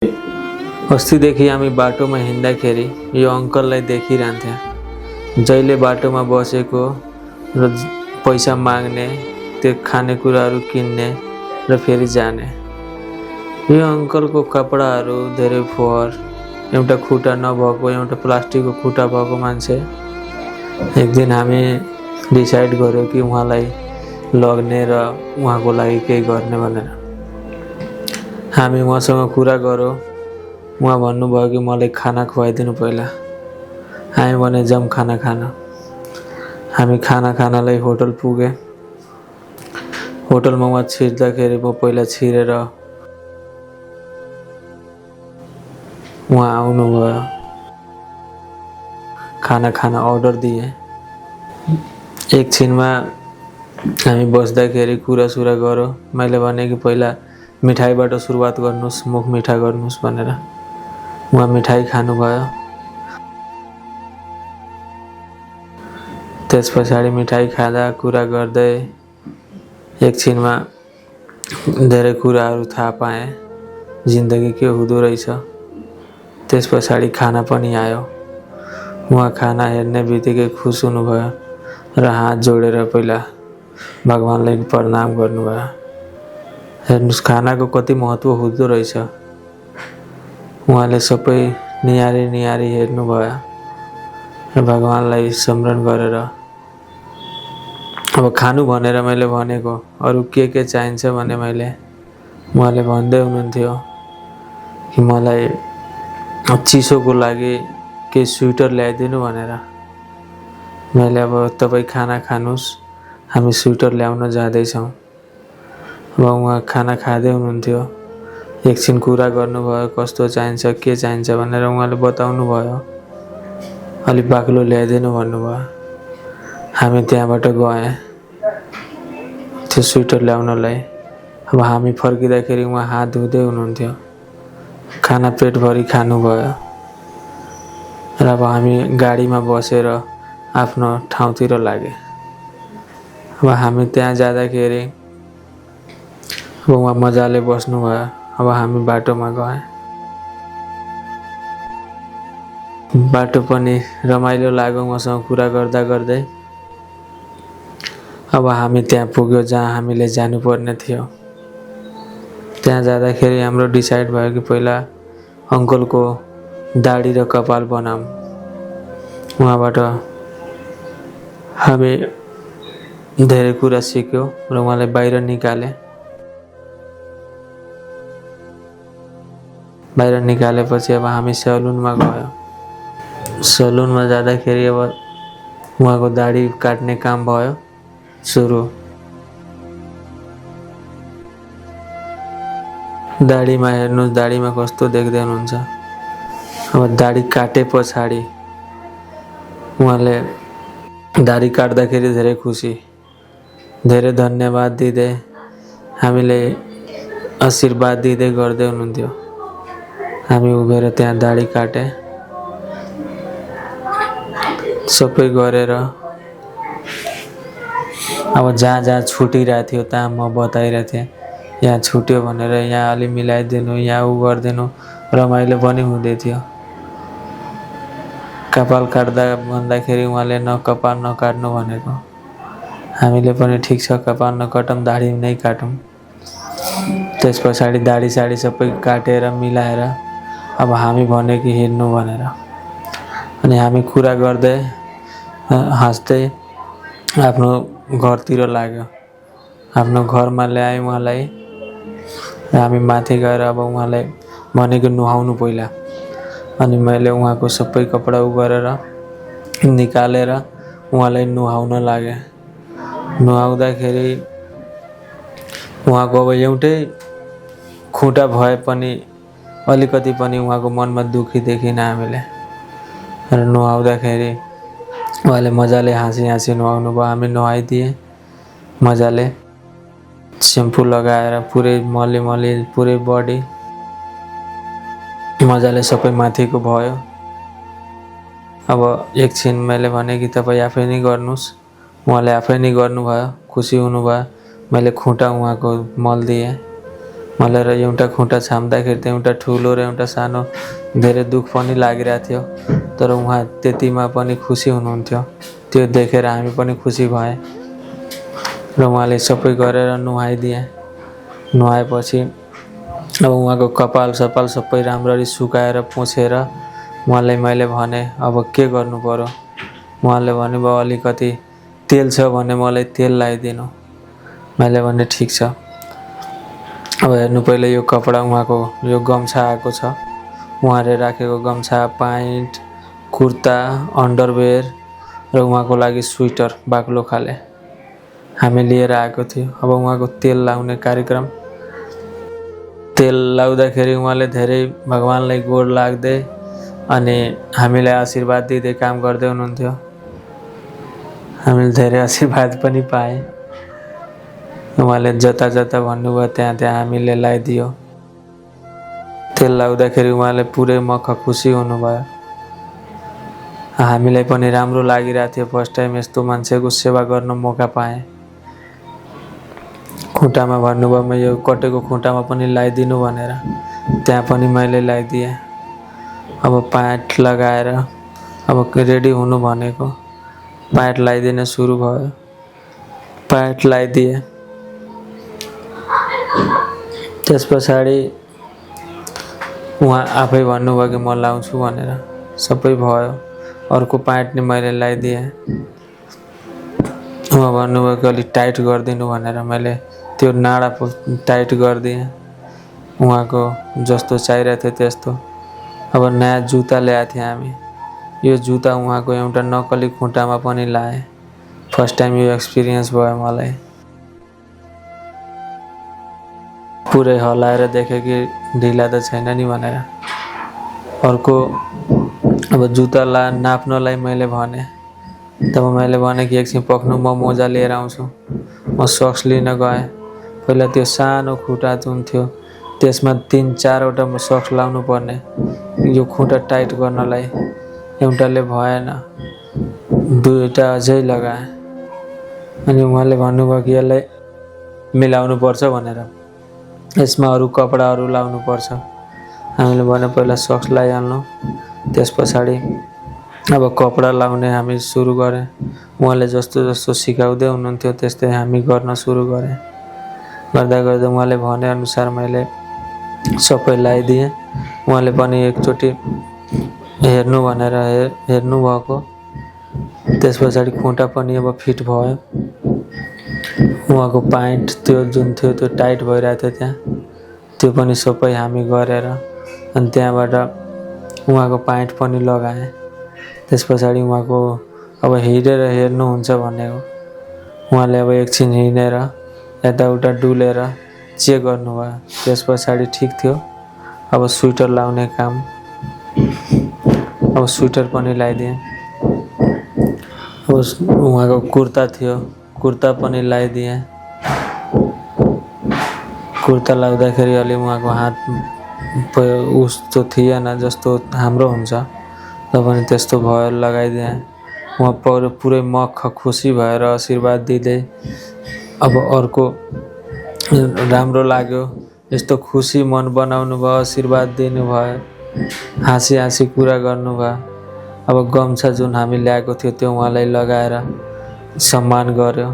अस्तिदेखि हामी बाटोमा हिँड्दाखेरि यो अङ्कललाई देखिरहन्थ्यो। जहिले बाटोमा बसेको र पैसा माग्ने, त्यो खानेकुराहरू किन्ने र फेरि जाने। यो अङ्कलको कपडाहरू धेरै फोहोर, एउटा खुट्टा नभएको, एउटा प्लास्टिकको खुट्टा भएको मान्छे। एक दिन हामी डिसाइड गर्यो कि उहाँलाई लग्ने र उहाँको लागि केही गर्ने भनेर। हामी उहाँसँग कुरा गर्यो। उहाँ भन्नुभयो कि मलाई खाना खुवाइदिनु पहिला। हामी भने जाऊँ खाना खान। हामी खाना खानलाई होटल पुगे। होटलमा उहाँ छिर्दाखेरि म पहिला छिरेर उहाँ आउनुभयो। खाना खान अर्डर दिए। एकछिनमा हामी बस्दाखेरि कुरासुरा गर्यो। मैले भने कि पहिला मिठाईबाट सुरुवात गर्नुहोस्, मुख मिठा गर्नुहोस् भनेर। उहाँ मिठाई खानुभयो। त्यस पछाडि मिठाई खाँदा कुरा गर्दै एकछिनमा धेरै कुराहरू थाहा पाएँ, जिन्दगी के हुँदो रहेछ। त्यस पछाडि खाना पनि आयो। उहाँ खाना हेर्ने बित्तिकै खुस हुनुभयो र हात जोडेर पहिला भगवानलाई प्रणाम गर्नुभयो। हेर्नुहोस् खानाको कति महत्त्व हुँदो रहेछ। उहाँले सबै निहारी निहारी हेर्नुभयो र भगवानलाई स्मरण गरेर अब खानु भनेर मैले भनेको, अरू के चाहिन्छ भने उहाँले भन्दै हुनुहुन्थ्यो कि मलाई चिसोको लागि केही स्वेटर ल्याइदिनु भनेर। मैले अब तपाईँ खाना खानुहोस्, हामी स्वेटर ल्याउन जाँदैछौँ। अब उहाँ खाना खाँदै हुनुहुन्थ्यो। एकछिन कुरा गर्नुभयो, कस्तो चाहिन्छ के चाहिन्छ भनेर उहाँले बताउनु भयो। अलिक बाक्लो ल्याइदिनु भन्नुभयो। हामी त्यहाँबाट गएँ त्यो स्वेटर ल्याउनलाई। अब हामी फर्किँदाखेरि उहाँ हात धुँदै हुनुहुन्थ्यो। खाना पेटभरि खानुभयो र अब हामी गाडीमा बसेर आफ्नो ठाउँतिर लागे। अब हामी त्यहाँ जाँदाखेरि अब उहाँ मजाले बस्नुभयो। अब हामी बाटोमा गएँ। बाटो पनि रमाइलो लाग्यो उहाँसँग कुरा गर्दा गर्दै। अब हामी त्यहाँ पुग्यो जहाँ हामीले जानुपर्ने थियो। त्यहाँ जाँदाखेरि हाम्रो डिसाइड भयो कि पहिला अङ्कलको दाढी र कपाल बनाऊँ। उहाँबाट हामी धेरै कुरा सिक्यौँ र उहाँलाई बाहिर निकाले। बाहिर निकालेपछि अब हामी सलुनमा गयो। सलुनमा जाँदाखेरि अब उहाँको दाढी काट्ने काम भयो सुरु। दाढीमा हेर्नुहोस्, दाढीमा कस्तो देख्दै हुनुहुन्छ। अब दाढी काटे पछाडि उहाँले दाढी काट्दाखेरि धेरै खुसी, धेरै धन्यवाद दिँदै हामीले आशीर्वाद दिँदै गर्दै हुनुहुन्थ्यो। हामी उभिएर त्यहाँ दाढी काटे सबै गरेर अब जहाँ जहाँ छुटिरहेको थियो त्यहाँ म बताइरहेको थिएँ, यहाँ छुट्यो भनेर, यहाँ अलि मिलाइदिनु, यहाँ उ गरिदिनु। रमाइलो पनि हुँदै थियो। कपाल काट्दा भन्दाखेरि उहाँले न कपाल नकाट्नु भनेको। हामीले पनि ठिक छ कपाल नकाटौँ, दाढी नै काटौँ। त्यस पछाडि दाढी साडी सबै काटेर मिलाएर अब हामी भन्यो कि हिँड्नु भनेर। अनि हामी कुरा गर्दै हाँस्दै आफ्नो घरतिर लाग्यो। आफ्नो घरमा ल्याएँ उहाँलाई र हामी माथि गएर अब उहाँलाई भनेको नुहाउनु पहिला। अनि मैले उहाँको सबै कपडा उ गरेर निकालेर उहाँलाई नुहाउन लागेँ। नुहाउँदाखेरि उहाँको अब एउटै खुट्टा भए पनि अलिकति पनि उहाँको मनमा दुखी देखिन हामीले। र नुहाउँदाखेरि उहाँले मजाले हाँसी हाँसी नुहाउनु भयो। हामी नुहाइदिए मजाले, सेम्पू लगाएर पुरै मली पुरै बडी मजाले सबै माथिको भयो। अब एकछिन मैले भने कि तपाईँ आफै नै गर्नुहोस्। उहाँले आफै नै गर्नुभयो, खुसी हुनुभयो। मैले खुट्टा उहाँको मल दिएँ। मलाई र एउटा खुट्टा छाम्दाखेरि त एउटा ठुलो र एउटा सानो धेरै दुःख पनि लागिरहेको थियो, तर उहाँ त्यतिमा पनि खुसी हुनुहुन्थ्यो। त्यो देखेर हामी पनि खुसी भएँ र उहाँले सबै गरेर नुहाइदिए। नुहाएपछि अब उहाँको कपाल सपाल सबै राम्ररी सुकाएर पुछेर उहाँलाई मैले भने अब के गर्नु पर्यो। उहाँले भन्नुभयो अलिकति तेल छ भने मलाई तेल लगाइदिनु। मैले भने ठिक छ। अब हेर्नु पहिले यो कपडा उहाँको यो गम्छा आएको छ, उहाँले राखेको गम्छा, प्यान्ट, कुर्ता, अन्डरवेयर र उहाँको लागि स्वेटर बाक्लो खाले हामी लिएर आएको थियो। अब उहाँको तेल लाउने कार्यक्रम, तेल लाउँदाखेरि उहाँले धेरै भगवान्लाई गोड लाग्दै अनि हामीलाई आशीर्वाद दिँदै काम गर्दै हुनुहुन्थ्यो। हामीले धेरै आशीर्वाद पनि पाएँ। उहाँले जता जता भन्नुभयो त्यहाँ त्यहाँ हामीले लगाइदियो। तेल लाउँदाखेरि उहाँले पुरै मख खुसी हुनुभयो। हामीलाई पनि राम्रो लागिरहेको थियो, फर्स्ट टाइम यस्तो मान्छेको सेवा गर्न मौका पाएँ। खुट्टामा भन्नुभयो म यो कटेको खुट्टामा पनि लगाइदिनु भनेर, त्यहाँ पनि मैले लगाइदिएँ। अब प्यान्ट लगाएर अब रेडी हुनु भनेको, प्यान्ट लगाइदिन सुरु भयो। प्यान्ट लगाइदिएँ। त्यस पछाडि उहाँ आफै भन्नुभयो कि म लाउँछु भनेर, सबै भयो। अर्को प्यान्ट नि मैले लगाइदिएँ। उहाँ भन्नुभयो कि अलिक टाइट गरिदिनु भनेर मैले त्यो नाडा टाइट गरिदिएँ उहाँको जस्तो चाहिरहेको थियो त्यस्तो। अब नयाँ जुत्ता ल्याएको थियौँ हामी। यो जुत्ता उहाँको एउटा नक्कली खुट्टामा पनि लाएँ। फर्स्ट टाइम यो एक्सपिरियन्स भयो मलाई। पुरै हल्लाएर देखेँ कि ढिला त छैन नि भनेर। अर्को अब जुत्ता नाप्नलाई मैले भने, तब मैले भने कि एकछिन पक्नु म मोजा लिएर आउँछु। म सक्स लिन गएँ। पहिला त्यो सानो खुट्टा जुन थियो त्यसमा 3-4वटा सक्स लाउनु पर्ने, यो खुट्टा टाइट गर्नलाई एउटाले भएन, 2टा अझै लगाएँ। अनि उहाँले भन्नुभयो कि यसलाई मिलाउनु पर्छ भनेर, यसमा अरू कपडाहरू लाउनु पर्छ। हामीले भने पहिला सक्स लगाइहाल्नु, त्यस पछाडि अब कपडा लाउने हामी सुरु गरेँ। उहाँले जस्तो जस्तो सिकाउँदै हुनुहुन्थ्यो त्यस्तै हामी गर्न सुरु गरेँ। गर्दा गर्दा उहाँले भने अनुसार मैले सबै लगाइदिएँ। उहाँले पनि एकचोटि हेर्नु भनेर हेर्नु भएको। त्यस पछाडि खुट्टा पनि अब फिट भयो। उहाँको प्यान्ट त्यो जुन थियो त्यो टाइट भइरहेको थियो त्यहाँ, त्यो पनि सबै हामी गरेर अनि त्यहाँबाट उहाँको प्यान्ट पनि लगाएँ। त्यस पछाडि उहाँको अब हिँडेर हेर्नुहुन्छ भनेको, उहाँले अब एकछिन हिँडेर यताउता डुलेर चेक गर्नुभयो। त्यस पछाडि ठिक थियो। अब स्वेटर लाउने काम, अब स्वेटर पनि लगाइदिएँ। अब उहाँको कुर्ता थियो, कुर्ता पनि लगाइदिएँ। कुर्ता लाउँदाखेरि अलि उहाँको हात उस्तो थिएन जस्तो हाम्रो हुन्छ, र पनि त्यस्तो भयो, लगाइदिएँ। उहाँ पुरै मख खुसी भएर आशीर्वाद दिँदै अब अर्को राम्रो लाग्यो, यस्तो खुसी मन बनाउनु भयो, आशीर्वाद दिनुभयो, हाँसी हाँसी कुरा गर्नुभयो। अब गम्छा जुन हामी ल्याएको थियो त्यो उहाँलाई लगाएर सम्मान गर्यो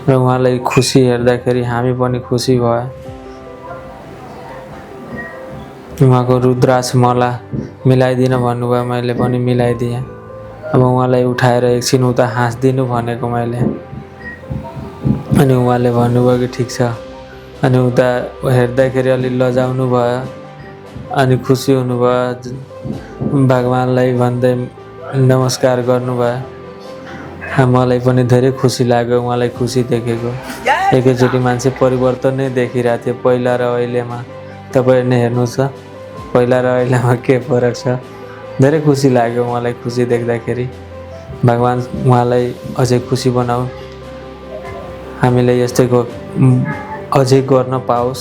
र उहाँलाई खुसी हेर्दाखेरि हामी पनि खुसी भयो। उहाँको रुद्राक्ष माला मिलाइदिन भन्नुभयो, मैले पनि मिलाइदिएँ। अब उहाँलाई उठाएर एकछिन उता हाँस्दिनु भनेको मैले, अनि उहाँले भन्नुभयो कि ठिक छ। अनि उता हेर्दाखेरि अलि लजाउनु भयो, अनि खुसी हुनुभयो, भगवान्लाई भन्दै नमस्कार गर्नुभयो। मलाई पनि धेरै खुसी लाग्यो उहाँलाई खुसी देखेको। एकैचोटि मान्छे परिवर्तन नै देखिरहेको थियो पहिला र अहिलेमा। तपाईहरु नै हेर्नुहोस् त पहिला र अहिलेमा के फरक छ। धेरै खुसी लाग्यो मलाई खुसी देख्दाखेरि। भगवान उहाँलाई अझै खुसी बनाउन्, हामीलाई यस्तै अझै गर्न पाओस्।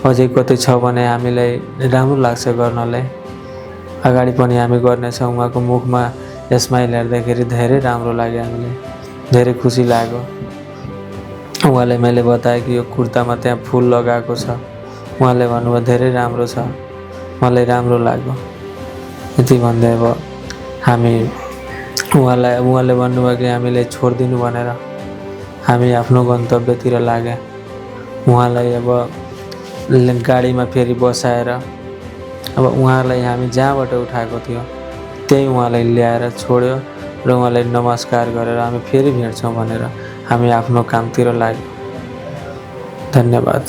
अझै कतै छ भने हामीलाई राम्रो लाग्छ गर्नलाई। अगाडि पनि हामी गर्नेछौँ। उहाँको मुखमा स्माइल हेर्दाखेरि धेरै राम्रो लाग्यो, हामीलाई धेरै खुसी लाग्यो। उहाँलाई मैले बताएँ कि यो कुर्तामा त्यहाँ फुल लगाएको छ। उहाँले भन्नुभयो धेरै राम्रो छ, मलाई राम्रो लाग्यो। यति भन्दै अब हामी उहाँले भन्नुभयो कि हामीले छोडिदिनु भनेर हामी आफ्नो गन्तव्यतिर लाग्यौँ। उहाँलाई अब गाडीमा फेरि बसाएर अब उहाँलाई हामी जहाँबाट उठाएको थियो त्यही उहाँलाई ल्याएर छोड्यो र उहाँलाई नमस्कार गरेर हामी फेरि भेट्छौँ भनेर हामी आफ्नो कामतिर लाग्यौँ। धन्यवाद।